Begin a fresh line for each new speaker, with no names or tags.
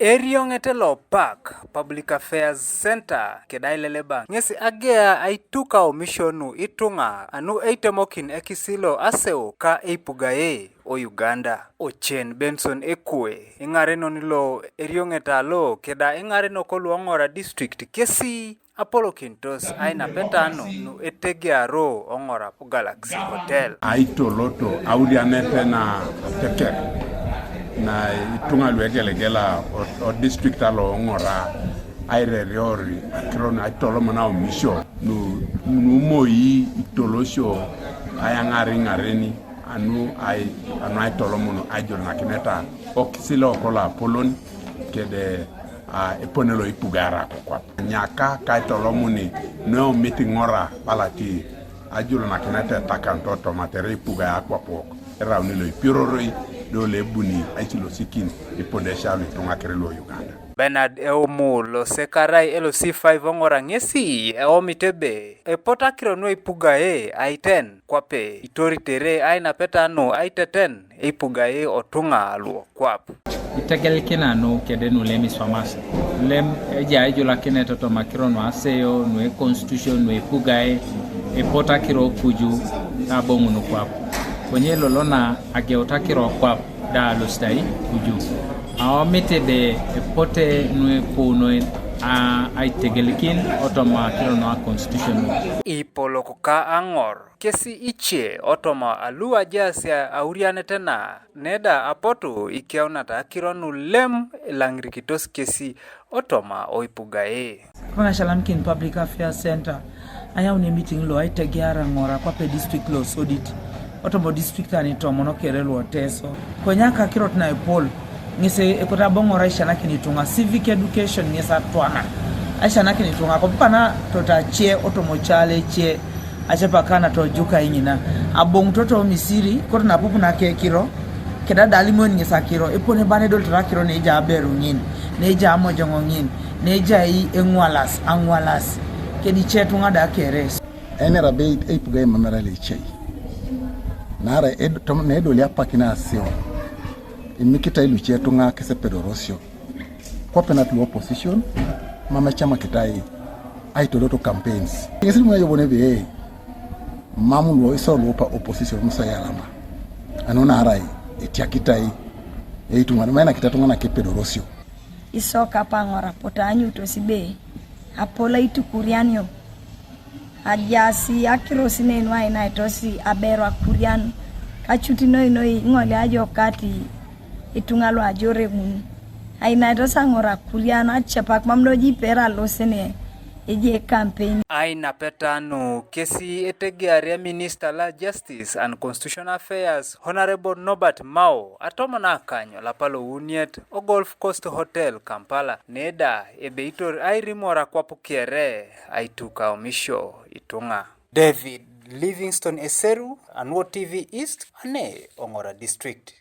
Eriong'etelo Park Public Affairs Center kedaileleba ngesi agea Aituk Aomisio nu itunga anu eitemokin ekisilo Aseo ka Epugae o Uganda. Ochen Benson Epugae ingareno nilo eriong'etalo keda ingareno koluongora district kesi Apollo Kintos aina petano nu etegiaro ongora Galaxy Hotel.
Aitoloto Aitetenar teker na itunga lwegelegela o district alo ongora aireriori akron aitolo mona Aomisio nu moi itolosho ayangaringareni anu aitolo mono Ageun na kineta okisilo kola polon kede eponelo Epugae kwa nyaka kaitolo muni no meeting ora palati Ageun na kineta takantoto matere Epugae akwapo era unilo ipiroroi do lebuni aitilo sikin ipodesha litunga kerelo Uganda.
Bernard Eomulo sekarai elo C5 ongora ngesi Aomitebe epota kirono Epugae aiten kwape itoritere aina petano aiteten Epugae otunga aluo kwap.
Itagelkina no kedenu lemis famas lem eja ajola kineta to makirono Aseo no constitution no Epugae epota kiro kuju abongu no kwap kwenye lolona ageotakiro kwap da lostai kuju Aomitebe epote nwe kuno aitegelikin otoma kirono constitution
ipoloko ka angor kesi iche otoma alua jasia aurianetena neda apoto ikiaunata kironu lem langrikitos kesi otoma o Epugae.
Kuna shalamkin Public Affairs Center aya une meeting lo aitegiara ngora kwa pe district law audit otomo district ani tomono kerelo teso konyaka kirot na epol ngise ekota bongora ishana kinitunga civic education ngisa twana ashana kinitunga kopana tota che otomo chale che achepa kana to juka ingina abong toto misiri kotna pupu na kekiro keda dalimon ngisa kiro epone bane dol trakiro ne ja beru ngin ne ja mojongo ngin ne ja yi engwalas angwalas kedi chetunga da keres
enera be Epugae mamara le chei nara tom ne doli apakina Aseo imikita ilu chetunga kese pedorosio kwa penalty opposition mama chama kitai aitoloto campaigns ngesi mwe yobone be mamu lo iso lopa opposition musa yalama anona arai etiakitai eitunga maana kitatunga na kepedorosio
iso kapangora potanyu to sibe apola itukurianyo ajasi akirosine nwa ina itosi abero akurian kachuti noi ngole ajo kati itungalo ajore mun aina itosa ngora kurian achepak mamloji pera losene eje campaign
aina petano kesi etegiare Minister la Justice and Constitutional Affairs Honorable Norbert Mao atomana kanyo la palo uniet o Golf Coast Hotel Kampala neda ebeitor airimora kwa pukiere Aituk Aomisio itunga. David Livingstone Eseru, Anwo TV East, ane Ongora District.